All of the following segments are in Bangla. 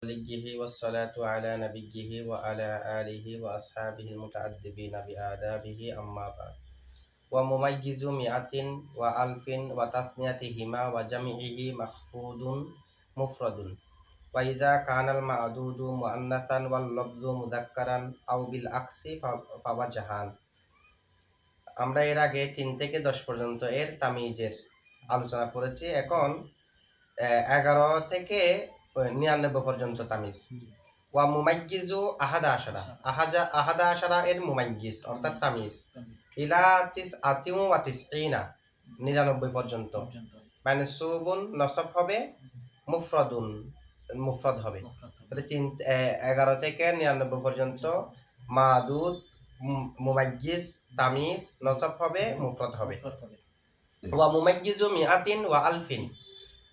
وليه والصلاة على نبيه وعلى آله وأصحابه المتأدبين بآدابه أما بعد ومميز مئة وألف وتثنيتهما وجمعه مخفوض مفرد وإذا كان المعدود مؤنثا واللفظ مذكرا أو بالعكس فوجهان। আমরা এর আগে 3 থেকে 10 পর্যন্ত এর তামিজের আলোচনা করেছি। এখন 11 থেকে 99 পর্যন্ত তামিজ। ওয়া মুমাইয়িজু আহাদা আশারা, আহাদা আশারা এর মুমাইয়িজ অর্থাৎ তামিজ ইলা তিসআতিন ওয়া তিসঈনা 99 পর্যন্ত। মানসুবুন নসব হবে, মুফরাদুন মুফরাদ হবে। তাহলে 11 থেকে 99 পর্যন্ত মাদুদ মুমাইয়িজ তামিজ নসব হবে, মুফরাদ হবে। ওয়া মুমাইয়িজু মিআতিন ওয়া আলফিন,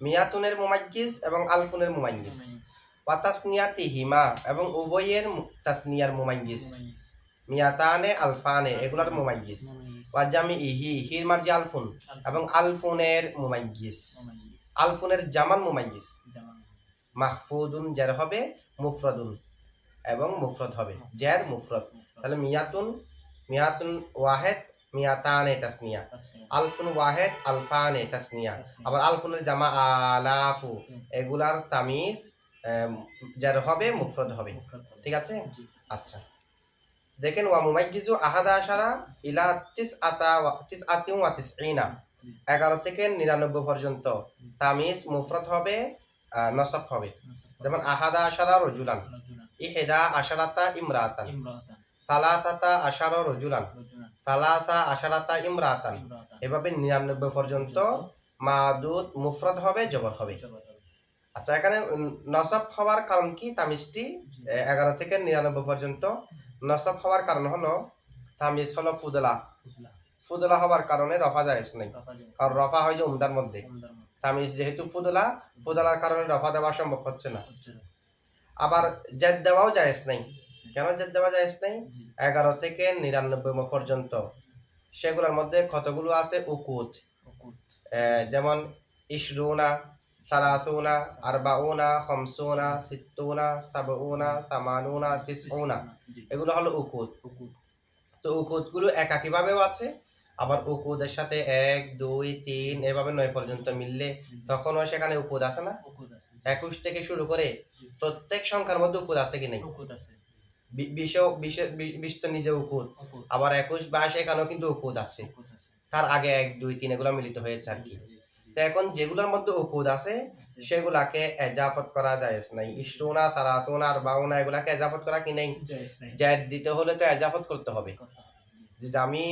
মিয়াতুনের মুমাইয়িজ এবং আলফুনের মুমাইয়িজ। ওয়া তাসনিয়াতিহিমা এবং উভয়ের তাসনিয়ার মুমাইয়িজ। মিয়াতানে আলফানে এগুলার মুমাইয়িজ। ওয়া জামিইহি হির মারজি আলফুন এবং আলফুনের মুমাইয়িজ। আলফুনের জামান মুমাইয়িজ। মাহফুদুন জার হবে, মুফরাদুন এবং মুফরাদ হবে, জার মুফরাদ। তাহলে মিয়াতুন ওয়াহেদ, মিয়াতানে তাসনিয়া। আলফুন ওয়াহেদ, আলফানে তাসনিয়া। আবার আলফুনের জামা আলাফু এগুলার তামিজ যার হবে, মুফরাদ হবে। ঠিক আছে? আচ্ছা, দেখেন ওয়া মুমাইয়িজু আহাদা আশারা ইলা তিসআতিন ওয়া তিসঈনা 11 থেকে 99 পর্যন্ত তামিজ মুফরাদ হবে, নসব হবে। যেমন আহাদা আশারা রজুলান, ইহদা আশারাতা ইমরাতান, সালাসাতা আশারা রজুলান, সালাসা আশারাতা ইমরাতান। এভাবে 99 পর্যন্ত মাদুদ মুফরাদ হবে, জবর হবে। আচ্ছা, এখানে নসব হওয়ার কারণ কি? তামিজটি 11 থেকে 99 পর্যন্ত নসব হওয়ার কারণ হলো তামিজ হলো ফুদলা হওয়ার কারণে রফা জায়েজ নেই। কারণ রফা হয় যে উমদার মধ্যে, তামিজ যেহেতু ফুদলার কারণে রফা দেওয়া সম্ভব হচ্ছে না। আবার জেদ দেওয়াও জায়েজ নেই। কেন জেদ দেওয়া জায়েজ নেই? 11 থেকে 99 পর্যন্ত সেগুলোর মধ্যে কতগুলো আছে? উকুত, যেমন ইশরুনা, সালাসুনা, আরবাউনা, খামসুনা, সিত্তুনা, সাবউনা, তামানুনা, তিসউনা, এগুলো হলো উকুদ। তো উকুদ গুলো একাকী ভাবেও আছে, আবার উকুদের সাথে 1, 2, 3 এভাবে 9 পর্যন্ত মিললে তখনও সেখানে উকুদ আছে না? 21 থেকে শুরু করে প্রত্যেক সংখ্যার মধ্যে উকুদ আছে কি নাই? 20 তো নিজে উকুদ, আবার 21, 22 এখানেও কিন্তু উকুদ আছে। তার আগে 1, 2, 3 এগুলো মিলিত হয়েছে আর কি। তো এখন যেগুলোর মধ্যে উকুদ আছে সেগুলাকে এজাফত করা জায়েজ নাই। ইশরুনা, সালাসুনা, আরবাউনা এগুলাকে এজাফত করা কি নাই? জায়েজ দিতে হলে তো এজাফত করতে হবে। যদি আমি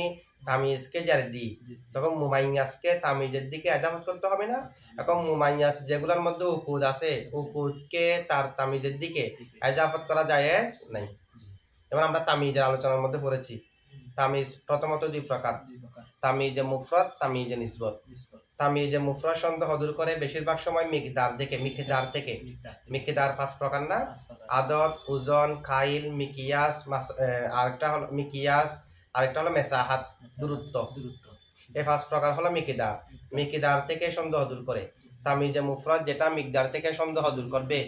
তামিজকে জায়েজ দিই তখন মুমাইয়াসকে তামিজের দিকে এজাফত করতে হবে না? এখন মুমাইয়াস যেগুলোর মধ্যে উকুদ আছে উকুদকে তার তামিজের দিকে এজাফত করা জায়েজ নাই। যেমন আমরা তামিজের আলোচনার মধ্যে পড়েছি, তামিজ প্রথমত 2 প্রকার, তামিজে মুফরাদ, তামিজে নিসবত। তামিজে মুফরাদ সন্দেহ দূর করে বেশিরভাগ সময় মিকদার থেকে। মিকদার 5 প্রকার না? আদদ, ওজন, কাইল, মিকিয়াস, আরেকটা হলো মিকিয়াস, আরেকটা হলো মেসাহাত, দূরত্ব। এই 5 প্রকার হলো মিকদার থেকে সন্দেহ দূর করে। তামিজে মুফরাদ যেটা মিকদার থেকে সন্দেহ দূর করবে,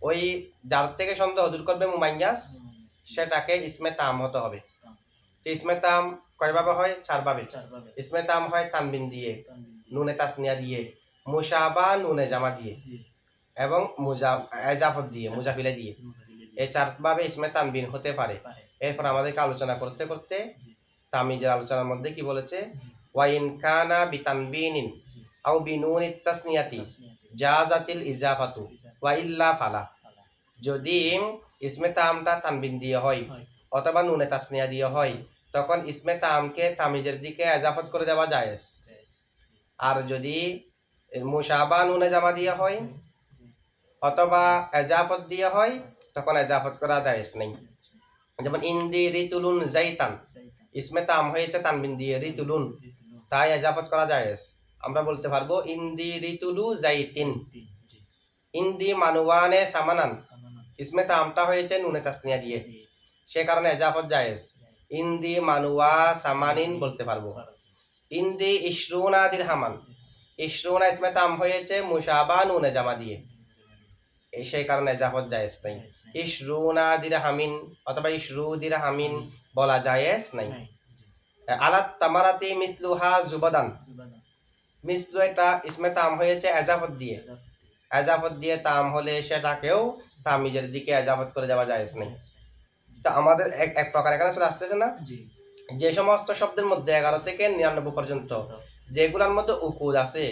ওই যার থেকে সন্দেহ দূর করবে মুমাইয়াস, সেটাকে ইসমে তাম হতে হবে। তো ইসমে তাম কয়ভাবে হয়? 4 ভাবে। ইসমে তাম হয় তানবিন দিয়ে, নুনে তাসনিয়া দিয়ে, মুশাবা নুনে জামা দিয়ে এবং এজাফত দিয়ে, মুজাফিলা দিয়ে। এই 4 ভাবে ইসমে তানবিন হতে পারে। এরপর আমাদেরকে আলোচনা করতে করতে তামিজের আলোচনার মধ্যে কি বলেছে? ওয়া ইন কানা বিতানবিনিন আও বিনুনিত তাসনিয়াতি জাযাতিল ইজাফাতু ওয়া ইল্লা ফালা। যদি ইসমে তামটা তানবিন দিয়ে হয় অথবা নুনে তাসনিয়া দিয়ে হয় তখন ইসমে তামকে তামিজের দিকে এজাফত করে দেওয়া জায়েজ। আর যদি মুশাবা নুনে জামা দিয়ে হয় অথবা এজাফত দিয়ে হয় তখন এজাফত করা জায়েজ নেই। যেমন ইন্দি রিতুলুন জাইতান, ইসমে তাম হয়েছে তানবিন দিয়ে রিতুলুন, তাই এজাফত করা জায়েজ। আমরা বলতে পারবো ইন্দি রিতুলু জাইতিন। ইন্দি মানুয়ানে সামানান, ইসমে তামটা হয়েছে নুনে তাসনিয়া দিয়ে, সে কারণে এজাফত জায়েজ। ইন্দি মানুয়া সামানিন বলতে পারবো। ইন্দি ইশরুনা দিরহামান, ইশরুনা ইসমে তাম হয়েছে মুশাবা নুনে জামা দিয়ে, সেই কারণে এজাফত জায়েজ নাই। ইশরুনা দিরহামিন অথবা ইশরু দিরহামিন বলা জায়েজ নাই। আলাত তামারাতি মিসলুহা জুবাদান, মিসলু এটা ইসমে তাম হয়েছে এজাফত দিয়ে, এজাফত দিয়ে তাম হলে সেটাকেও তামিজের দিকে এজাফত করে দেওয়া জায়েজ নাই। তা আমাদের এক প্রকার এখানে চলে আসতেছে না, যে সমস্ত শব্দের মধ্যে 11 থেকে 99 পর্যন্ত যেগুলোর মধ্যে উকুদ আছে,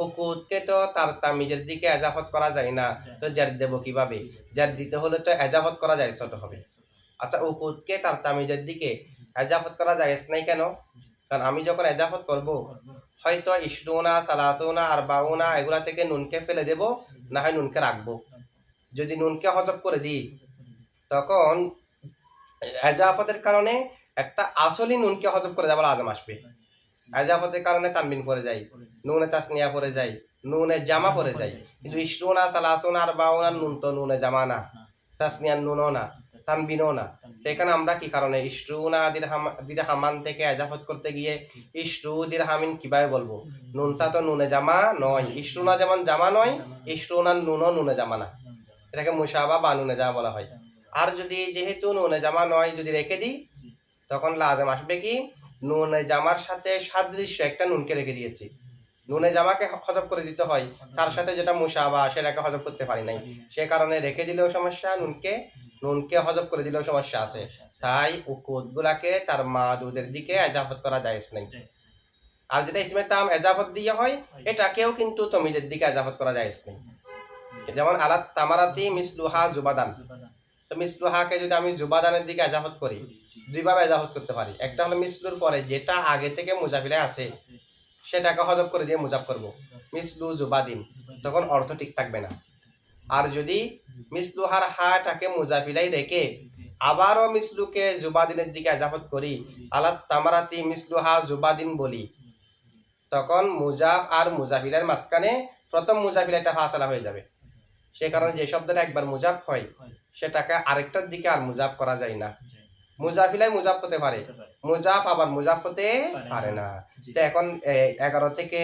উকুদকে তো তার তামিজের দিকে এজাফত করা যায় না, তো জার দেব কিভাবে? জার দিতে হলে তো এজাফত করা জায়েজ হতে হবে। আচ্ছা, উকুদকে তার তামিজের দিকে এজাফত করা জায়েজ নাই কেন? কারণ আমি যখন এজাফত করব, হয়তো ইশরুনা, সালাসুনা, আরবাউনা এগুলা থেকে নুনকে ফেলে দেব, না হয় নুনকে রাখবো। যদি নুনকে হজব করে দিই, তখন এজাফতের কারণে একটা আসলি নুনকে হজব করে দেওয়ার আজম আসবে। এজাফতের কারণে তানবিন পড়ে যায়, নুনে তাসনিয়া পড়ে যায়, নুনে জামা পড়ে যায়। কিন্তু ইশরুনা, সালাসুনা, আরবাউনা নুন তো নুনে জামা না, তাসনিয়ার নুনও না, তানবিনও না। তো এখানে আমরা কি কারণে ইশরুনা দিরহামান থেকে এজাফত করতে গিয়ে ইশরু দিরহামিন কিভাবে বলবো? নুনটা তো নুনে জামা নয়, ইশরুনা যেমন জামা নয়, ইশরুনার নুনও নুনে জামা না, এটাকে মুশাবা বা নুনে জামা বলা হয়। আর যদি যেহেতু নুনে জামা নয় যদি রেখে দিই, তখন লাজম আসবে কি? নুনে জামার সাথে সাদৃশ্য একটা নুনকে রেখে দিয়েছি, নুনে জামাকে হজব করে দিতে হয়, তার সাথে যেটা মুশাবা সেটাকে হজব করতে পারি নাই, সে কারণে রেখে দিলেও সমস্যা, নুনকে হজব করে দিলেও সমস্যা আছে। তাই উকুদ গুলাকে তার মাদুদের দিকে এজাফত করা জায়েজ নাই। আর যেটা ইসমে তাম এজাফত দিয়ে হয়, এটাকেও কিন্তু তমিজের দিকে এজাফত করা জায়েজ নাই। যেমন আলাত তামারাতি মিসলুহা জুবাদান, তো মিসলুহাকে যদি আমি জুবাদানের দিকে এজাফত করি, দুইভাবে এজাফত করতে পারি। একটা হলো মিসলুর পরে যেটা আগে থেকে মুজাফিলে আছে সেটাকে হজব করে দিয়ে মুজাফ করব, মিসলু জুবাদিন, তখন অর্থ ঠিক থাকবে না। আর যদি মিসলুহার হাটাকে মুজাফিলাই রেখে আবারও মিসলুকে জুবাদিনের দিকে এজাফত করি, আলাত তামারাতি মিসলুহা জুবাদিন বলি, তখন মুজাফ আর মুজাফিলের মাঝখানে প্রথম মুজাফিলাটা ফাসলা হয়ে যাবে। সে কারণে যে শব্দটা একবার মুজাফ হয় সেটাকে আরেকটার দিকে আর মুজাফ করা যায় না। মুজাফিলাই মুজাফ হতে পারে, মুজাফ আবার মুজাফ হতে পারে না। তো এখন 11 থেকে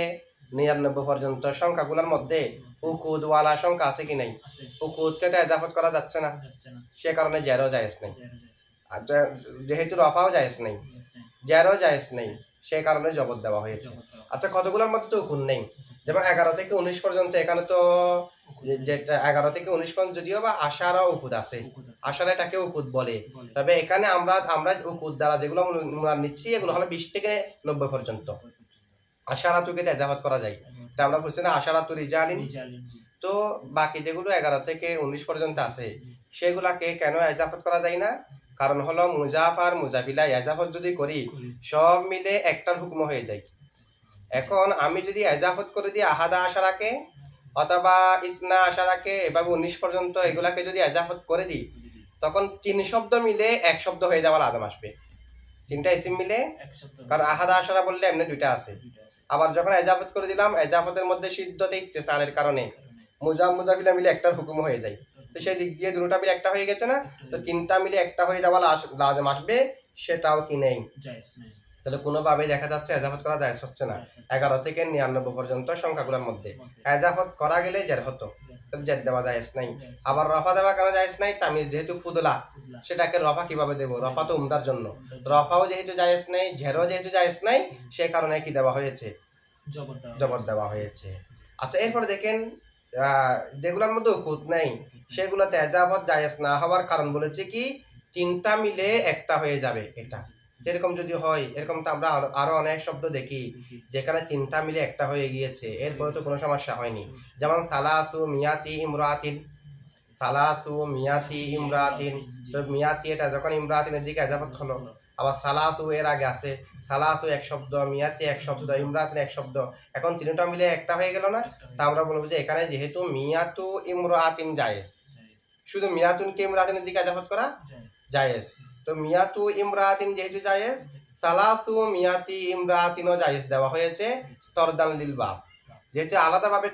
99 পর্যন্ত সংখ্যাগুলোর মধ্যে উকুদওয়ালা সংখ্যা আছে কি নাই? উকুদকে তো এজাফত করা যাচ্ছে না, সে কারণে জেরও জায়েজ নেই। আর যেহেতু রফাও জায়েজ নেই, জেরও জায়েজ নেই, সে কারণে জবর দেওয়া হয়েছে। আচ্ছা, কতগুলোর মধ্যে তো উকুদ নেই, যেমন 11 থেকে 19 পর্যন্ত, এখানে তো যেটা 11 থেকে 19 পর্যন্ত যদিও বা আশারা উকুদ আছে, আশারা এটাকে উকুদ বলে, তবে এখানে আমরা উকুদ দ্বারা যেগুলো আমরা নিচ্ছি এগুলো হলো 20 থেকে 90 পর্যন্ত। আশারা তুকে এজাফত করা যায়, এটা আমরা বলছি না আশারা তু রিজালিন। তো বাকি যেগুলো 11 থেকে 19 পর্যন্ত আছে সেগুলাকে কেন এজাফত করা যায় না? কারণ হলো মুজাফ আর মুজাফিলা এজাফত যদি করি সব মিলে একটার হুকম হয়ে যায়। এখন আমি যদি এজাফত করে দিই আহাদা আশারাকে অথবা ইসনা আশারাকে, এভাবে 19 পর্যন্ত এগুলাকে যদি এজাফত করে দিই, তখন 3 শব্দ মিলে এক শব্দ হয়ে যাওয়ার আদম আসবে, 3টা ইসিম মিলে। কারণ আহাদা আশারা বললে এমনি 2টা আছে, আবার যখন এজাফত করে দিলাম এজাফতের মধ্যে সিদ্ধতে ইত্তেসালের কারণে মুজাফ মুজাফিলা মিলে একটার হুকুম হয়ে যায়। তো সেই দিক দিয়ে দুটোটা মিলে একটা হয়ে গেছে না, তো 3টা মিলে একটা হয়ে যাওয়ার লাজম আসবে, সেটাও কি নেই। তাহলে কোনোভাবেই দেখা যাচ্ছে এজাফত করা জায়েজ হচ্ছে না 11 থেকে 99 পর্যন্ত সংখ্যাগুলোর মধ্যে। এজাফত করা গেলে জের হতো, তাহলে জের দেওয়া জায়েজ নাই। আবার রফা দেওয়া কেন জায়েজ নাই? তামিজ যেহেতু ফুদলা, সেটাকে রফা কিভাবে দেব? রফা তো উমদার জন্য, রফাও যেহেতু জায়েজ নাই, ঝেরও যেহেতু জায়েজ নাই, সে কারণে কি দেওয়া হয়েছে? জবর দেওয়া হয়েছে। আচ্ছা, এরপরে দেখেন যেগুলোর মধ্যে উকুত নাই সেগুলোতে এজাফত জায়েজ না হওয়ার কারণ বলেছে কি? 3টা মিলে একটা হয়ে যাবে। এটা এরকম যদি হয়, এরকম তো আমরা আরো অনেক শব্দ দেখি যেখানে 3টা মিলে একটা হয়ে গিয়েছে, এরপরে তো কোনো সমস্যা হয়নি। যেমন সালাসু মিয়াতি ইমরাতিন, সালাসু মিয়াতি ইমরাতিন, তো মিয়াতি এটা যখন ইমরাতিনের দিকে এজাফত হলো, আবার সালাসু এর আগে আছে, সালাসু এক শব্দ, মিয়াতি এক শব্দ, ইমরাতিন এক শব্দ, এখন 3টা মিলে একটা হয়ে গেল না? তা আমরা বলবো যে এখানে যেহেতু মিয়াতু ইমরাতিন জায়েজ, শুধু মিয়াতুনকে ইমরাতিনের দিকে এজাফত করা জায়েজ, তো মিয়াতু ইমরাতিন যেহেতু জায়েজ, সালাসু মিয়াতি ইমরাতিনও জায়েজ দেওয়া হয়েছে তরদান লিল বাব। যেহেতু আলাদাভাবে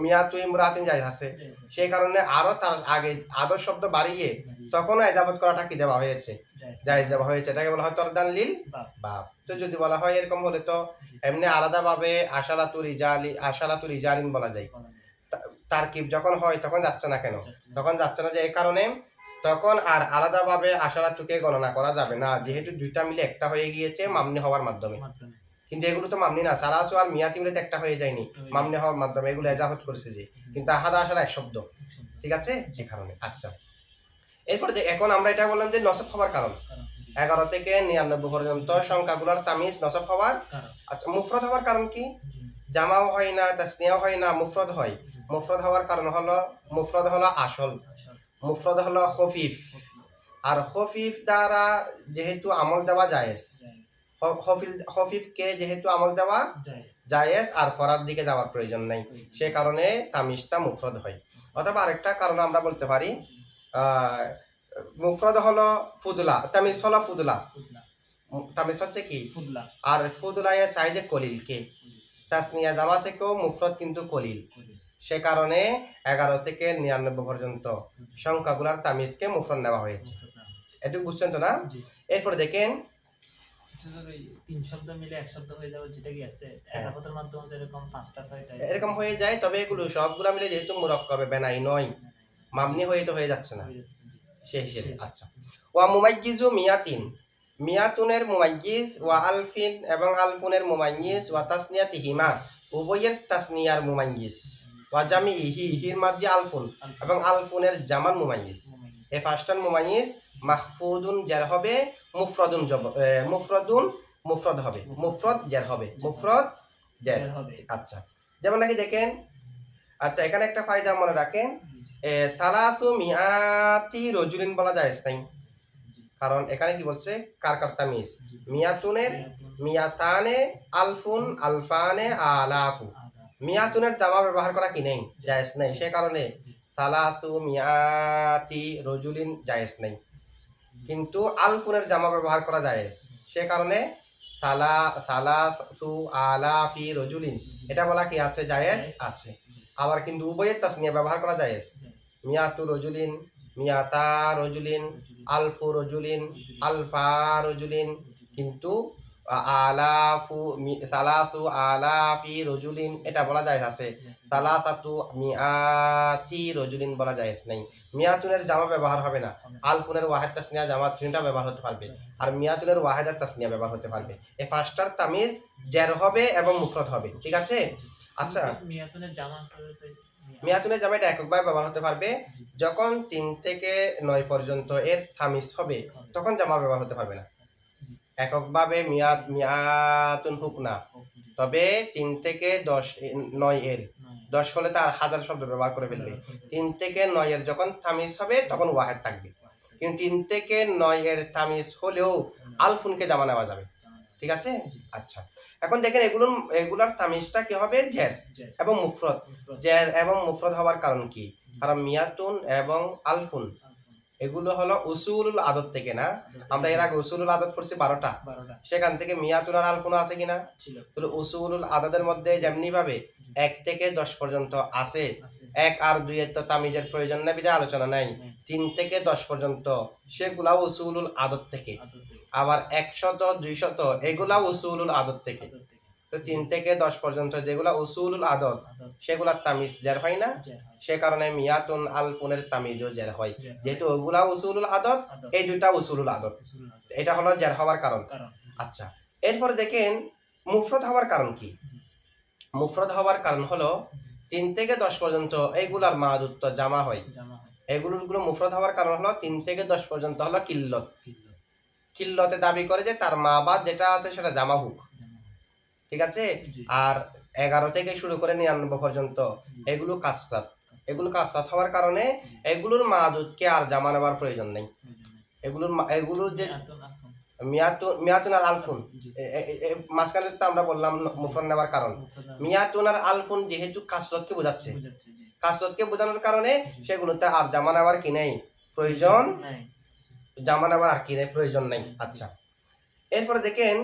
মিয়াতু ইমরাতিন জায়েজ আছে, সেই কারণে আরো তার আগে আদর শব্দ বাড়িয়ে তখনও এজাফত করাটা কি দেওয়া হয়েছে? জায়েজ দেওয়া হয়েছে, এটাকে বলা হয় তরদান লিল বাব। তো যদি বলা হয় এরকম হলে তো এমনি আলাদাভাবে আশারাতু রিজালিন বলা যায়, তারকিব যখন হয় তখন যাচ্ছে না কেন? তখন যাচ্ছে না যে এই কারণে তখন আর আলাদাভাবে আশারাতুকে গণনা করা যাবে না, যেহেতু দুইটা মিলে একটা হয়ে গিয়েছে মামনি হওয়ার মাধ্যমে। কিন্তু এগুলো তো মামনি না, সালাসু আর মিয়াতি মিলে তো একটা হয়ে যায়নি মামনি হওয়ার মাধ্যমে, এগুলো এজাহাত করেছে যে, কিন্তু আহাদা আশারা এক শব্দ, ঠিক আছে, যে কারণে। আচ্ছা, এরপরে এখন আমরা এটা বললাম যে নসব হওয়ার কারণ 11 থেকে 99 পর্যন্ত সংখ্যাগুলোর তামিজ নসব হওয়ার। আচ্ছা, মুফরদ হওয়ার কারণ কি? জামাও হয় না, তাসনিয়াও হয় না, মুফরদ হয়। মুফরদ হওয়ার কারণ হলো, মুফরদ হলো আসল, মুফরদ হলো খফিফ। আর খফিফ দ্বারা যেহেতু আমল দেওয়া জায়েজ, খফিফকে যেহেতু আমল দেওয়া জায়েজ আর ফরার দিকে যাওয়ার প্রয়োজন নাই, সে কারণে তামিজটা মুফরদ হয়। অথবা আরেকটা কারণ আমরা বলতে পারি, মুফরদ হলো ফুদলা, তামিজ হলো ফুদলা, তামিজ হচ্ছে কি ফুদলা। আর ফুদলায় চাই যে কলিলকে, তাসনিয়া জামা থেকেও মুফরদ কিন্তু কলিল, সে কারণে 11 থেকে 99 পর্যন্ত সংখ্যাগুলোর তামিজকে মুফরদ নেওয়া হয়েছে। এটুকু বুঝছেন তো না? এরপরে দেখেন তিন শব্দ মিলে এক শব্দ হয়ে যাবে, যেটা কি আছে এজাফতের মাধ্যমে এরকম 5টা 6টা এরকম হয়ে যায়। তবে এগুলো সবগুলা মিলে যেহেতু মুরাক্কাবে বেনাই নয়, মামনি হয়ে তো হয়ে যাচ্ছে না সে হিসেবে। আচ্ছা, ওয়া মুমাইয়িজু মিয়াতিন, মিয়াতুনের মুমাইয়িজ, ওয়া আলফিন এবং আলফুনের মুমাইয়িজ, ওয়া তাসনিয়াতিহিমা উভয়ের তাসনিয়ার মুমাইয়িজ, ওয়া জামিইহি হির মার্জি আলফুন এবং আলফুনের জামান মুমাইয়িজ। এই পাঁচটার মুমাইয়িজ মাহফুদুন জার হবে, মুফরদুন মুফরদুন মুফরদ হবে, মুফরদ জার হবে, মুফরদ জার হবে। আচ্ছা, যেমন নাকি দেখেন, আচ্ছা এখানে একটা ফায়দা মনে রাখেন, সালাসু মিয়াতি রজুলিন বলা যায় নাই, কারণ এখানে কি বলছে কার কার তামিজ, মিয়াতুনের, মিয়াতানে, আলফুন, আলফানে, আলাফু। মিয়াতুনের জামা ব্যবহার করা কি নেই, জায়েজ নাই, সে কারণে সালাসু মিয়াতি রজুলিন জায়েজ নাই। কিন্তু আলফুনের জামা ব্যবহার করা জায়েজ, সে কারণে সালাসু আলাফি রজুলিন এটা বলা কি আছে, জায়েজ আছে। আবার কিন্তু উভয়ের তাসনিয়া ব্যবহার করা জায়েজ, মিয়াতু রজুলিন, মিয়াতা রজুলিন, আলফু রজুলিন, আলফা রজুলিন, কিন্তু আলাফু সালাসু আলাফি রজুলিন এটা বলা যায় আছে, সালাসাতু মিয়াতি রজুলিন বলা যায় নাই। মিয়াতুনের জামা ব্যবহার হবে না, আলফুনের ওয়াহিদ তাসনিয়া জামা তিনটা ব্যবহার হতে পারবে, আর মিয়াতুনের ওয়াহিদ তাসনিয়া ব্যবহার হতে পারবে। এই পাঁচটার তামিজ জের হবে এবং মুফরদ হবে, ঠিক আছে। আচ্ছা, মিয়াতুনের জামা এটা এককভাবে ব্যবহার হতে পারবে, যখন 3 থেকে 9 পর্যন্ত এর তামিজ হবে তখন জামা ব্যবহার হতে পারবে না। এককভাবে মিয়াতুন হুক না, তবে 3 থেকে 9 এর 10 হলে তার 1000 শব্দ ব্যবহার করে ফেলবে। 3 থেকে 9 এর যখন তামিজ হবে তখন ওয়াহিদ থাকবে, কিন্তু 3 থেকে 9 এর তামিজ হলেও আলফুনকে জামা নেওয়া যাবে, ঠিক আছে। আচ্ছা, এখন দেখেন এগুলোর তামিজটা কি হবে, জের এবং মুফরদ। জের এবং মুফরদ হওয়ার কারণ কি? কারণ মিয়াতুন এবং আলফুন এগুলো হলো উসুলুল আদত থেকে না, আমরা এর আগে উসুলুল আদত পড়ছি 12টা, সেখান থেকে মিয়াতুন আর আলফুন আছে কিনা, তাহলে উসুলুল আদতের মধ্যে যেমনি ভাবে 1 থেকে 10 পর্যন্ত আছে, 1 আর 2 এর তো তামিজের প্রয়োজন নেই, বিধায় আলোচনা নাই। 3 থেকে 10 পর্যন্ত সেগুলাও উসুলুল আদত থেকে, আবার 100 200 এগুলাও উসুলুল আদত থেকে। তো 3 থেকে 10 পর্যন্ত যেগুলা উসুলুল আদত সেগুলার তামিজ জের হয় না, সে কারণে মিয়াতুন আলফুনের তামিজও জের হয়, যেহেতু ওগুলা উসুলুল আদত, এই দুইটা উসুলুল আদত, এটা হলো জের হওয়ার কারণ। আচ্ছা, এরপরে দেখেন মুফরদ হওয়ার কারণ কি? মুফরদ হওয়ার কারণ হলো 3 থেকে 10 পর্যন্ত এইগুলার মাদুত্ব জামা হয়, এগুলো মুফরদ হওয়ার কারণ হলো 3 থেকে 10 পর্যন্ত হলো কিল্লত, কিল্লতে দাবি করে যে তার মা বাদ যেটা আছে সেটা জামা হোক, ঠিক আছে। আর 11 থেকে শুরু করে 99 পর্যন্ত এগুলো কাসরাত, এগুলো কাসরাত হওয়ার কারণে এগুলোর মাদুদকে আর জামা নেওয়ার প্রয়োজন নেই। এগুলোর যে মিয়াতুন আর আলফুন মাঝখানে তো আমরা বললাম মুফরদ নেওয়ার কারণ, মিয়াতুন আর আলফুন যেহেতু কাসরাতকে বোঝাচ্ছে, কাসরাতকে বোঝানোর কারণে সেগুলোতে আর জামা নেওয়ার কি নেই প্রয়োজন, জামা নেওয়ার আর কি নেই প্রয়োজন নেই। আচ্ছা, এরপরে দেখেন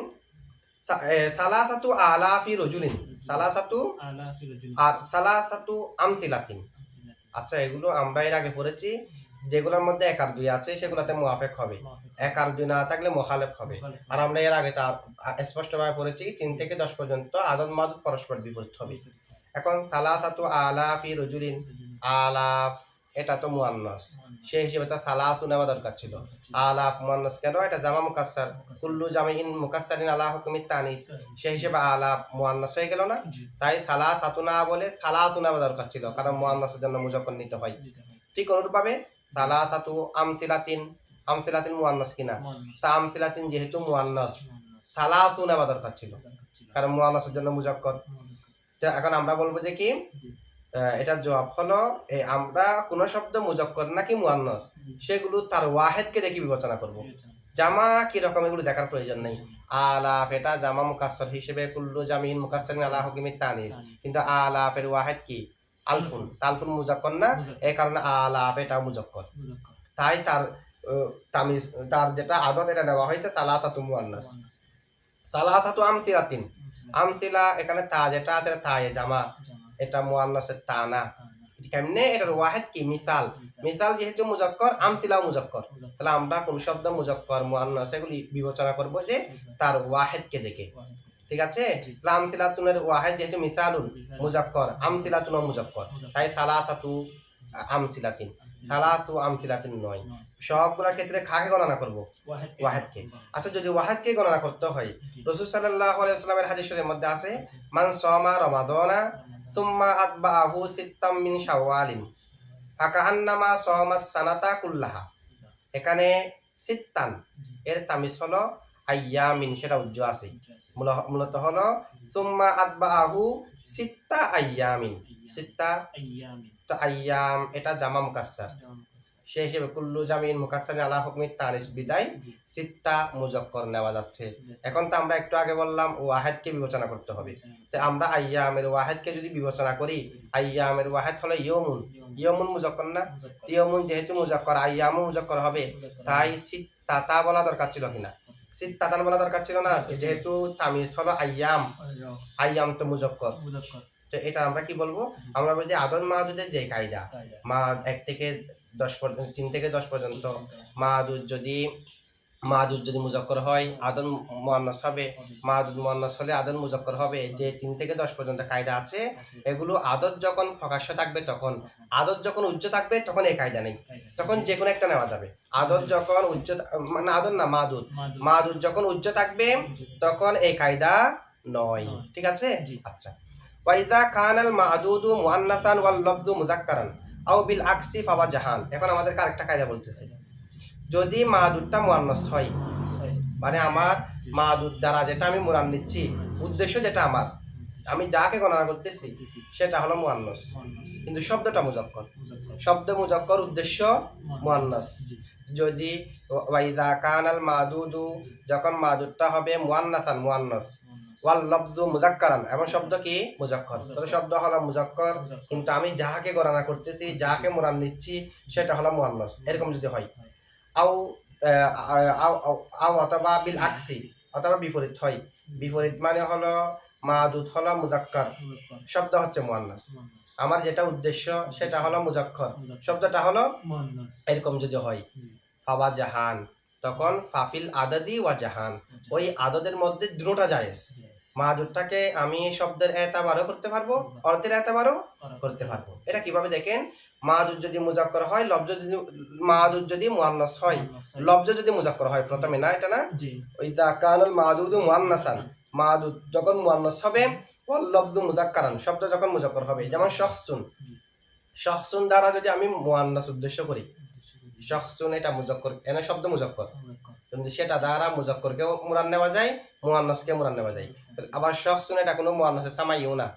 সালাসাতু আলাফি রজুলিন, সালাসাতু আমসিলাতিন। আচ্ছা, এগুলো আমরা এর আগে পড়েছি, যেগুলোর মধ্যে 1 আর 2 আছে সেগুলোতে মুআফেক হবে, 1 আর 2 না থাকলে মুখালেফ হবে। আর আমরা এর আগে তা স্পষ্টভাবে পড়েছি 3 থেকে 10 পর্যন্ত আদদ মাদুদ পরস্পর বিপরীত হবে। এখন সালাসাতু আলাফি রজুলিন, আলাফ এটা তো মুয়ান্নাস, সেই হিসেবে তো সালাসু নেওয়া দরকার ছিল। আলাফ মুয়ান্নাস কেন? এটা জামা মুকাসসার, কুল্লু জামিইন মুকাসসারিন আলা হুকমিত তানিস, সেই হিসেবে আলাফ মুয়ান্নাস হয়ে গেল না? তাই সালাসাতু না বলে সালাসু নেওয়া দরকার ছিল, কারণ মুয়ান্নাসের জন্য মুজাক্কার নিতে হয়। ঠিক অনুরূপভাবে সালাসাতু আমসিলাতিন, আমসিলাতিন মুয়ান্নাস কিনা? তা আমসিলাতিন যেহেতু মুয়ান্নাস, সালাসু নেওয়া দরকার ছিল, কারণ মুয়ান্নাসের জন্য মুজাক্কার। এখন আমরা বলবো যে কি এটার জবাব হলো আমরা কোন শব্দ মুজাক্কার নাকি মুয়ান্নাস সেগুলো তার ওয়াহেদকে দেখে বিবেচনা করব। জামা কি রকম এগুলো দেখার প্রয়োজন নেই। আলাফ এটা জামা মুকাসসার হিসেবে কুল্লু জামিন মুকাসসারিন আলা হুকমিত তানিস, কিন্তু আলাফের ওয়াহেদ কি? আলফুন, তালফুন মুজাক্কার না, এই কারণে আলাফ এটা মুজাক্কার। তাই তার তামিজ, তার যেটা আদত এটা নেওয়া হয়েছে সালাসাতু মুয়ান্নাস। সালাসাতু আমসিলাতিন, আমসিলা এখানে তা যেটা আছে তায়ে জামা, এটা মুয়ান্নাসের তা না। কেমনে? এটার ওয়াহেদ কি? মিসাল। মিসাল যেহেতু মুজাক্কর, আমসিলাও মুজাক্কর, তাহলে আমরা কোন শব্দ মুজাক্কর মুয়ান্নাস এগুলি বিবেচনা করব যে তার ওয়াহেদকে দেখে। ঠিক আছে? তাহলে আমসিলাতুনের ওয়াহেদ যেহেতু মিসালুন মুজাক্কর, আমসিলাতুনও মুজাক্কর, তাই সালাসাতু আমসিলাতিন, সালাসু আমসিলাতিন নয়। সবগুলোর ক্ষেত্রে কাকে গণনা করব? ওয়াহেদকে। আচ্ছা, যদি ওয়াহেদকে গণনা করতে হয়, রাসূল সাল্লাল্লাহু আলাইহি ওয়াসাল্লামের হাদিসের মধ্যে আছে মান সামা রমাদানা সুম্মা আতবাহু সিত্তাম মিন শাওয়ালিন ফাকান্নামা সামাস সানাতা কুল্লাহা। এখানে সিত্তান এর তামিজ হলো আইয়ামিন, সেটা উজ্জ আছে, মূলত হলো সুম্মা আতবাহু সিত্তা আইয়ামিন, সিত্তা তো আইয়াম এটা জামা মুকাসসার, সেই হিসেবে কুল্লু জামিন মুকাসসারিন আলা হুকমিত তানিস বিদায় সিত্তা মুজাক্কর নেওয়া যাচ্ছে। এখন তো আমরা একটু আগে বললাম ওয়াহেদকে বিবেচনা করতে হবে, তো আমরা আইয়ামের ওয়াহেদকে যদি বিবেচনা করি, আইয়ামের ওয়াহেদ হলো ইয়মুন, ইয়মুন মুজাক্কর না? ইয়মুন যেহেতু মুজাক্কর, আইয়ামও মুজাক্কর হবে, তাই সিত্তাতা বলা দরকার ছিল কিনা? সিত্তাতান বলা দরকার ছিল না, যেহেতু তামিজ হলো আইয়াম, আইয়াম তো মুজাক্কর। তো এটা আমরা কি বলবো? আমরা বলি যে আদদ মাদুদের যে কায়দা, মা 1 থেকে 10 পর্যন্ত, 3 থেকে 10 পর্যন্ত মাদুদ যদি মুজাক্কর হয় আদদ মুয়ান্নাস হবে, মাদুদ মুয়ান্নাস হলে আদদ মুজাক্কর হবে। যে 3 থেকে 10 পর্যন্ত কায়দা আছে, এগুলো আদদ যখন প্রকাশ্য থাকবে তখন, আদদ যখন উজ্জ থাকবে তখন এই কায়দা নেই, তখন যে কোনো একটা নেওয়া যাবে। আদদ যখন উজ্জ, মানে আদদ না মাদুদ, মাদুদ যখন উজ্জ থাকবে তখন এই কায়দা নয়। ঠিক আছে? আচ্ছা, ওয়াইজা কানাল মাদুদু মুআন্নাসান ওয়াল লফযু মুযাক্কারান আও বিল আকসি ফাওয়া জাহান। এখন আমাদের আরেকটা কায়দা বলতেছে, যদি মাদুদটা মুআন্নাস হয়, মানে আমার মাদুদ দ্বারা যেটা আমি মুরান নিচ্ছি, উদ্দেশ্য যেটা আমার, আমি যাকে গণনা করতেছি সেটা হলো মুআন্নাস, কিন্তু শব্দটা মুজাক্কর, শব্দ মুজাক্কর, উদ্দেশ্য মুআন্নাস। যদি ওয়াইজা কানাল মাদুদু, যখন মাদুদটা হবে মুআন্নাসান মুআন্নাস, ওয়াল লফযু মুযাক্কারান, এবং শব্দ কি? মুজাক্কর, তাহলে শব্দ হলো মুজাক্কর, কিন্তু আমি যাকে গণনা করতেছি, যাকে মুরান নিচ্ছি সেটা হলো মুআন্নাস, এরকম যদি হয়। আও অথবা বিল আকসি, অথবা বিপরীত হয়। বিপরীত মানে হলো মাদুদ হলো মুজাক্কর, শব্দ হচ্ছে মুআন্নাস, আমার যেটা উদ্দেশ্য সেটা হলো মুজাক্কর, শব্দটা হলো মুআন্নাস, এরকম যদি হয় ফাওয়া জাহান, তখন ফাফিল আদাদি ওয়া জাহান, ওই আদদের মধ্যে দুটোটা জায়েজ। মাদুদটাকে আমি শব্দের এতাবারও করতে পারবো, অর্থের এতাবারও করতে পারবো। এটা কিভাবে দেখেন, মাদুদ যদি মুজাক্কর হয়, লফজ যদি, মাদুদ যদি মুআন্নাস হয়, লফজ যদি মুজাক্কর হয় প্রথমে, না এটা না, ইযা কানাল মাদুদু মুআন্নাসান, মাদুদ যখন মুআন্নাস হবে, ওয়াল লফযু মুযাক্কারান, শব্দ যখন মুজাক্কর হবে, যেমন শখসুন, শখসুন দ্বারা যদি আমি মুআন্নাস উদ্দেশ্য করি, শখসুন এটা মুজাক্কর, এনে শব্দ মুজাক্কর, কিন্তু সেটা দ্বারা মুজাক্করকেও মুরান নেওয়া যায়, মুআন্নাসকে মুরান নেওয়া যায়। আবার শখসুন এটা কোনো মুআন্নাসের সামাইও না,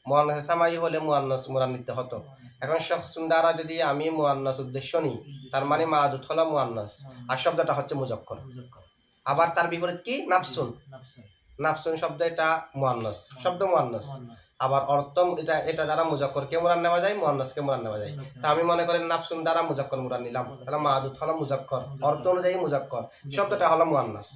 মুআন্নাসের সামাই হলে মুআন্নাস মুরান নিতে হতো। এখন শখসুন দ্বারা যদি আমি মুআন্নাস উদ্দেশ্য নিই, তার মানে মাদুদ হলো মুআন্নাস আর শব্দটা হচ্ছে মুজাক্কর। আবার তার বিপরীত কি? নাফসুন, নাফসুন শব্দ এটা মুআন্নাস, শব্দ মুআন্নাস, আবার অর্থ এটা দ্বারা মুজাক্করকে মুরান নেওয়া যায়, মুআন্নাসকে মুরান নেওয়া যায়। তা আমি মনে করেন নাফসুন দ্বারা মুজাক্কর মুরান নিলাম, তাহলে মাদুদ হলো মুজাক্কর, অর্থ অনুযায়ী মুজাক্কর, শব্দটা হলো মুআন্নাস।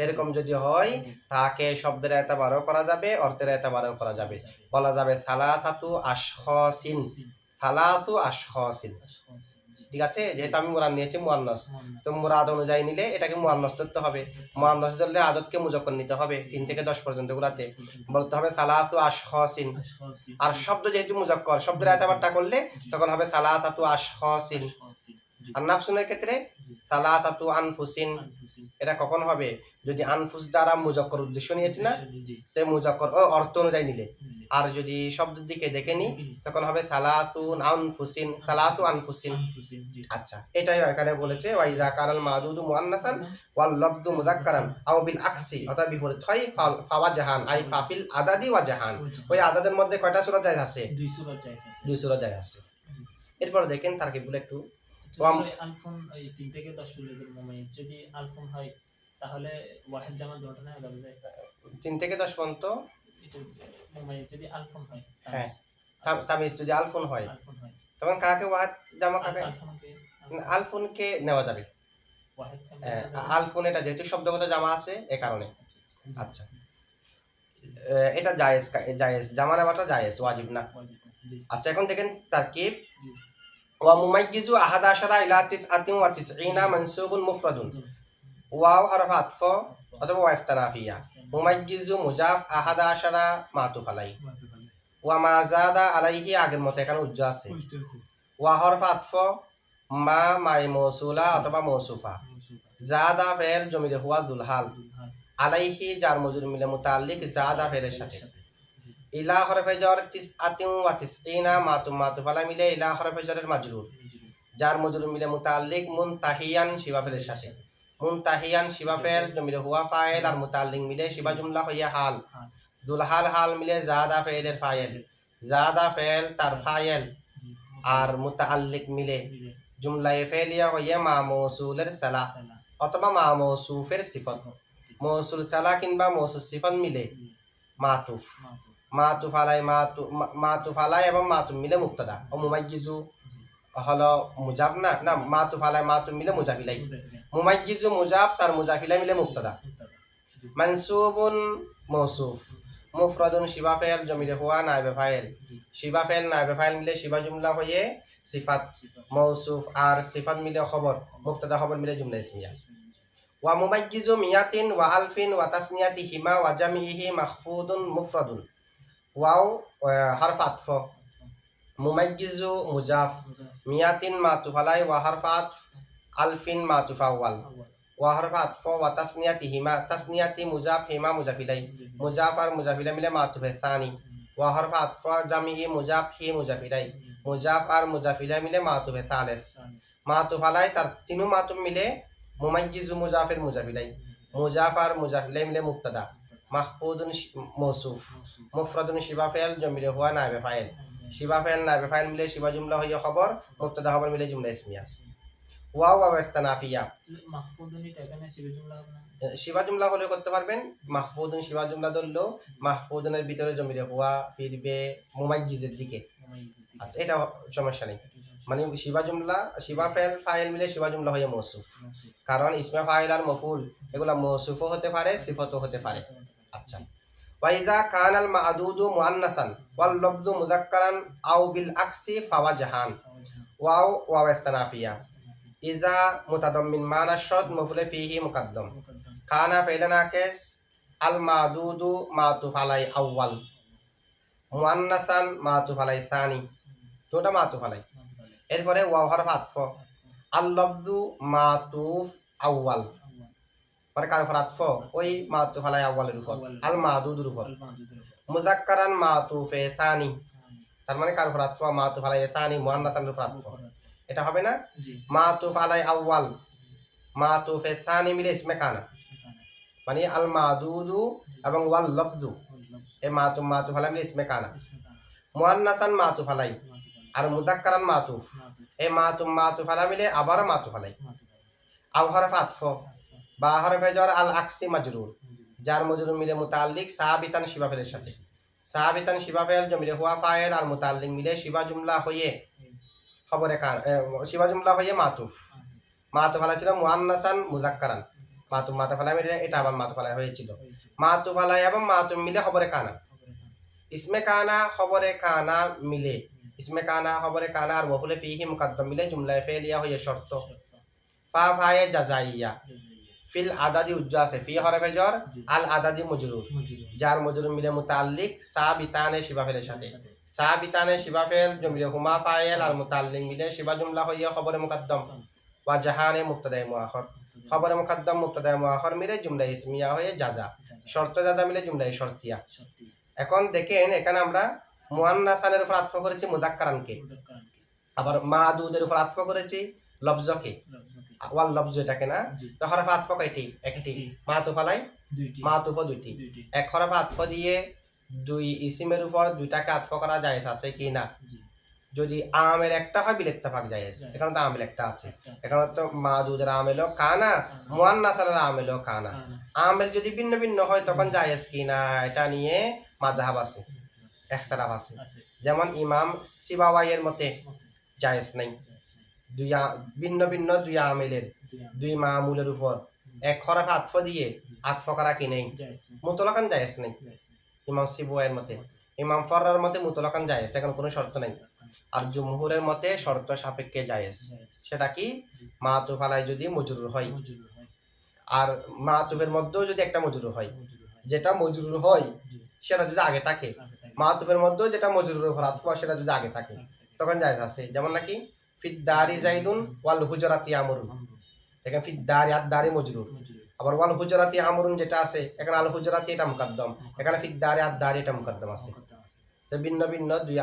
এরকম যদি হয়, তাকে শব্দের এতাবারও করা যাবে, অর্থের এতাবারও করা যাবে। বলা যাবে সালাসাতু আশখাসিন, সালাসু আশখাসিন। ঠিক আছে, যেহেতু আমি মুরাদ নিয়েছি মুয়ান্নাস, তো মুরাদ অনুযায়ী নিলে এটাকে মুয়ান্নাস ধরতে হবে। মুয়ান্নাস ধরলে আদতকে মুজাক্কার নিতে হবে 3 থেকে 10 পর্যন্ত গুলাতে বলতে হবে সালাসু আশখাসিন। আর শব্দ যেহেতু মুজাক্কার, শব্দের এতবারটা করলে তখন হবে সালাসাতু আশখাসিন। আর নাফসুনের ক্ষেত্রে সালাসাতু আনফুসিন। এটা কখন হবে? যদি আনফুস দ্বারা মুজাক্কার উদ্দেশ্য নিয়েছি না, তো মুজাক্কার অর্থ অনুযায়ী নিলে। আর যদি শব্দের দিকে দেখে নি তখন হবে সালাসুন আনফুসিন, সালাসু আনফুসিন। আচ্ছা, এটাই এখানে বলেছে ওয়াইজা কানাল মাদুদু মুআন্নাসান ওয়াল লফযু মুযাক্কারান আও বিল আকসি, অর্থাৎ বিপরীত হয় ফাওয়া জাহান আই ফাফিল আদাদি ওয়া জাহান। ওই আদাদের মধ্যে কয়টা সূরা জায়েজ আছে? 2 সূরা জায়েজ আছে। এরপর দেখেন তারকিবগুলো একটু। আলফুন এই 3 থেকে 10 সুলেদের মুমাইজ যদি আলফুন হয় তাহলে ওয়াহিদ জামা দুটো না যাবে 3 থেকে 10 পর্যন্ত এটা মুমাইজ যদি আলফুন হয়। হ্যাঁ, তামিজ যদি আলফুন হয় আলফুন হয় তখন কাকে ওয়াহিদ জামা কাকে? আলফুনকে আলফুনকে নেওয়া যাবে। ওয়াহিদ আলফুন এটা যেহেতু শব্দগত জামা আছে এ কারণে। আচ্ছা, এটা জায়েজ, জায়েজ জামা নেওয়াটা জায়েজ, ওয়াজিব না। আচ্ছা, এখন দেখেন তারকিব। ওয়া মুমাইয়িজু আহাদা আশারা ইলা তিসআতিন ওয়া তিসঈনা মানসুবুন মুফরাদুন। ওয়াও হরফ আতফ অথবা ওয়া ইস্তিনাফিয়া। মুমাইয়িজু মুজাফ, আহাদা আশারা মাতুফ আলাই। ওয়া মা যাদা আলাইহি আগের মতো এখানে উজ্জ আছে। ওয়া হরফ আতফ, মা মাই মৌসুলা অথবা মৌসুফা। যাদা ফেল জমিরে হুয়া দুলহাল। আলাইহি জার মজরুর মিলে মুতাআল্লিক যাদা ফেলের সাথে। ইলা হরফে জর তিসআতিন ওয়া তিসঈনা মাতুফ আলাই মিলে ইলা হরফে জরের মাজরুর, জার মজরুর মিলে মুতাআল্লিক মুনতাহিয়ান শিবা ফেলের সাথে। মুনতাহিয়ান শিবা ফেল জমিরে হুয়া ফাইল আর মুতাআল্লিক মিলে শিবা জুমলা হইয়া হাল। দুলহাল হাল মিলে যাদা ফেলের ফাইল, যাদা ফেল তার ফাইল আর মুতাআল্লিক মিলে জুমলায়ে ফেলিয়া হইয়া মা মৌসুলের সালা অথবা মা মৌসুফের সিফত। মৌসুল সালা কিংবা মৌসুল সিফত মিলে মাতুফ। মাতুফ আলাই মাতুফ আলাই এবং মাতুফ মিলে মুক্তাদা। ও মুমাইয়িজু হলো মুজাফ না, না মাতুফ আলাই মাতুফ মিলে মুজাফ ইলাই। মুমাইয়িজু মুজাফ তার মুজাফ ইলাই মিলে মুক্তাদা। মানসুবুন মৌসুফ। মুফরাদুন শিবা ফেল জমিরে হুয়া নাইবে ফাইল। শিবা ফেল নাইবে ফাইল মিলে শিবা জুমলা হয়ে সিফাত। মৌসুফ আর সিফাত মিলে খবর, মুক্তাদা খবর মিলে জুমলা ইসমিয়া। ওয়া মুমাইয়িজু মিয়াতিন ওয়া আলফিন ওয়া তাসনিয়াতিহিমা ওয়া জামিইহি মাখফুদুন মুফরাদুন। ওয়াও হরফ আতফ, মুমাইয়িজু মুজাফ, মিয়াতিন মাতুফ আলাই ওয়া হরফ আতফ, আলফিন মাতুফ আউয়াল। ওয়া হরফ আতফ ওয়া তাসনিয়াতিহিমা, তাসনিয়াতি মুজাফ হিমা মুজাফ ইলাই। মুজাফ আর মুজাফ ইলাই মিলে মাতুফ সানি। ওয়া হরফ আতফ জামিই মুজাফ হি মুজাফ ইলাই। মুজাফ আর মুজাফ ইলাই মিলে মাতুফ সালেস। মাতুফ আলাই তার তিনু মাতুফ মিলে মুমাইয়িজু মুজাফের মুজাফ ইলাই। মুজাফ আর মুজাফ ইলাই মিলে মুক্তাদা। মাখফুদুন মৌসুফ। মুফরাদুন শিবা ফেল জমিরে হুয়া নাইবে ফাইল। শিবা ফেল নাইবে ফাইল মিলে শিবা জুমলা হইয়া খবর, মুক্তাদা খবর মিলে জুমলা ইসমিয়া। ওয়াও ওয়া ইস্তিনাফিয়া। মাহফুদুন এটা এখানে শিবা জুমলা হবে না? শিবা জুমলা হলে করতে পারবেন। মাহফুদুন শিবা জুমলা ধরলো মাহফুদুনের ভিতরে জমিরে হুয়া ফিরবে মুমাইয়িজের দিকে। আচ্ছা, এটা সমস্যা নেই। মানে শিবা জুমলা, শিবা ফেল ফাইল মিলে শিবা জুমলা হয়ে মৌসুফ, কারণ ইসমে ফাইল আর মফুল এগুলা মৌসুফও হতে পারে সিফতও হতে পারে। আচ্ছা, ওয়াইজা কানাল মাদুদু মুআন্নাসান ওয়াল লফযু মুযাক্কারান আও বিল আকসি ফাওয়া জাহান। ওয়াও ওয়া ইস্তিনাফিয়া। ইজা মুতাদাম্মিন মানা শারত মফউল ফিহি মুকদ্দম। কানা ফাইলা নাকিস, আল মাদুদু মাতুফ আলাই আউয়াল, মুআন্নাসান মাতুফ আলাই সানি, দুটো মাতুফ আলাই। এরপরে ওয়াও হরফ আতফ, আল লফযু মাতুফ আউয়াল, মানে কার উপর আতফ? ওই মাতুফ আলাই আউয়ালের উপর, আল মাদুদের উপর। মুযাক্কারান মাতুফে সানি, তার মানে কার উপর আতফ? মাতুফ আলাই সানি মুআন্নাসানের উপর আতফ। এটা হবে না? মাতুফ আলাই আউয়াল মাতুফে সানি মিলে ইসমে কানা, মানে আল মাদুদু এবং ওয়াল লফযু এই মাতুফ আলাই মিলে ইসমে কানা। মুআন্নাসান মাতুফ আলাই আর মুযাক্কারান মাতুফ, এই মাতুফ আলাই মিলে আবার মাতুফ আলাই। আও হরফ আতফ, বা হরফে জর আল আকসি মাজরুর, জার মজরুর মিলে মুতাআল্লিক সাবিতান শিবা ফেলের সাথে। সাবিতান শিবা ফেল জমিরে হুয়া ফাইল আর মুতাআল্লিক মিলে শিবা জুমলা হয়ে খবরে কান, শিবা জুমলা হয়ে মাতুফ। মাতুফ আলাই ছিল মুআন্নাসান মুযাক্কারান, মাতুফ আলাই মিলে এটা আবার মাতুফ আলাই হয়েছিল। মাতুফ আলাই এবং মাতুফ মিলে খবরে কানা, ইসমে কানা খবরে কানা মিলে ইসমে কানা খবরে কানা আর মফুলে ফিহি মুকাদ্দাম মিলে জুমলায়ে ফেলিয়া হয়ে শর্ত শর্ত ফা ফায়ে জাযাইয়া জাযাইয়া ফিল আদাদি উজ্জা আছে ফি হরফে জর জি আল আদাদি মজরুর মজরুর যার মজরুর মিলে মুতাল্লিক সাবিতানে শিবা ফেলের তার সাথে সাথে সাবিতানে শিবা ফেল জমিলে হুমা ফায়েল আর মুতাল্লিক মিলে শিবা জুমলা হইয়া খবরে মুকাদ্দাম ওয়া জাহানে মুবতাদায়ে মুআখর খবরে মুকাদ্দাম মুবতাদায়ে মুআখর মিলে জুমলা ইসমিয়া হয়ে জাজা শর্ত জাজা মিলে জুমলা শর্তিয়া শর্তি এখন দেখেন এখানে আমরা মুয়ান্নাসানের উপর আতফ করেছি মুযাক্কারানকে মুদাক্কারানকে আবার মাদুদের উপর আতফ করেছি লফজকে লফজকে ওয়াল লফজ এটাকে না জি তো হরফ আতফ কয়টি একটি একটি। মাতুফ আলাই দুইটি মাতুফ দুইটি দুইটি এক হরফ আতফ দিয়ে দুই ইসিমের উপর দুইটাকে আতফ করা যায় আছে কি না জি যদি আমের একটা হয় বিল ইত্তেফাক জায়েজ জায়েজ। এখানে তো আমেল একটা আছে একটা আছে। এখানে তো মাদুদের আমেলও কানা মুয়ান্নাসারের আমেলও কানা কানা। আমেল যদি ভিন্ন ভিন্ন হয় তখন জায়েজ কি না এটা নিয়ে মাযহাব আছে ইখতিলাফ আছে আছে যেমন ইমাম সিবাওয়াইয়ের মতে মতে জায়েজ নাই জায়েজ নাই। ভিন্ন ভিন্ন দুই আমেলের দুই আম দুই মামুলের উপর এক হরফ আতফ দিয়ে আতফ করা কি নেই জায়েজ নাই। মুতলাকান জায়েজ নেই জায়েজ নাই। ইমাম সিবাওয়াইয়ের মতে মতে। ইমাম ফররার মতে মুতলাকান জায়েজ এখন কোনো শর্ত নাই আর জমহুরের মতে শর্ত সাপেক্ষে জায়েজ জায়েজ। সেটা কি মাতুফ আলাই যদি মজরুর হয় মজরুর হয়। আর মাতুফের মধ্যেও যদি একটা মজরুর হয় মজরুর হয়। যেটা মজরুর হয় জি। সেটা যদি আগে থাকে আগে থাকে। মাতুফের মধ্যেও যেটা মজরুরের উপর আতফ সেটা যদি আগে থাকে আগে থাকে। তখন জায়েজ আছে যেমন নাকি ফিদ্দারি জাইদুন ওয়াল হুজরাতি আমরুন আমরুন। দেখেন ফিদ্দারি আর দারি মজরুর মজরুর। আবার ওয়াল হুজরাতি আমরুন যেটা আছে এখানে আল হুজরাতি এটা মুকাদ্দম এখানে ফিদ্দারি আর দারি এটা মুকাদ্দম আছে মুকদ্দম আছে। তো ভিন্ন ভিন্ন দুই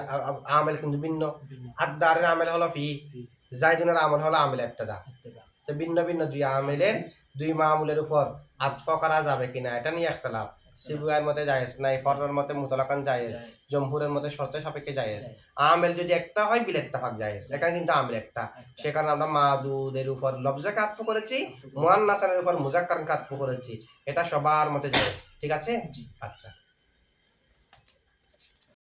আমেল কিন্তু ভিন্ন ভিন্ন। আর দারের আমেল হলো ফি ফি। জাইদুনের আমল হলো আমেল ইবতিদা ইত্তেবা। তো ভিন্ন ভিন্ন দুই আমেলের দুই মামুলের উপর আতফ করা যাবে কিনা এটা নিয়ে ইখতিলাফ সিবুয়ার মতে জায়েজ নাই ফররার মতে মুতলাকান জায়েজ জায়েজ। জমহুরের মতে শর্ত সাপেক্ষে জায়েজ জায়েজ। আমেল যদি একটা হয় বিল ইত্তেফাক জায়েজ এখানে কিন্তু আমেল একটা একটা। সে কারণে আমরা মাদুদের উপর লফজাকে আতফ করেছি মুয়ান্নাসানের উপর মুযাক্কারকে আতফ করেছি এটা সবার মতে জায়েজ ঠিক আছে জি। আচ্ছা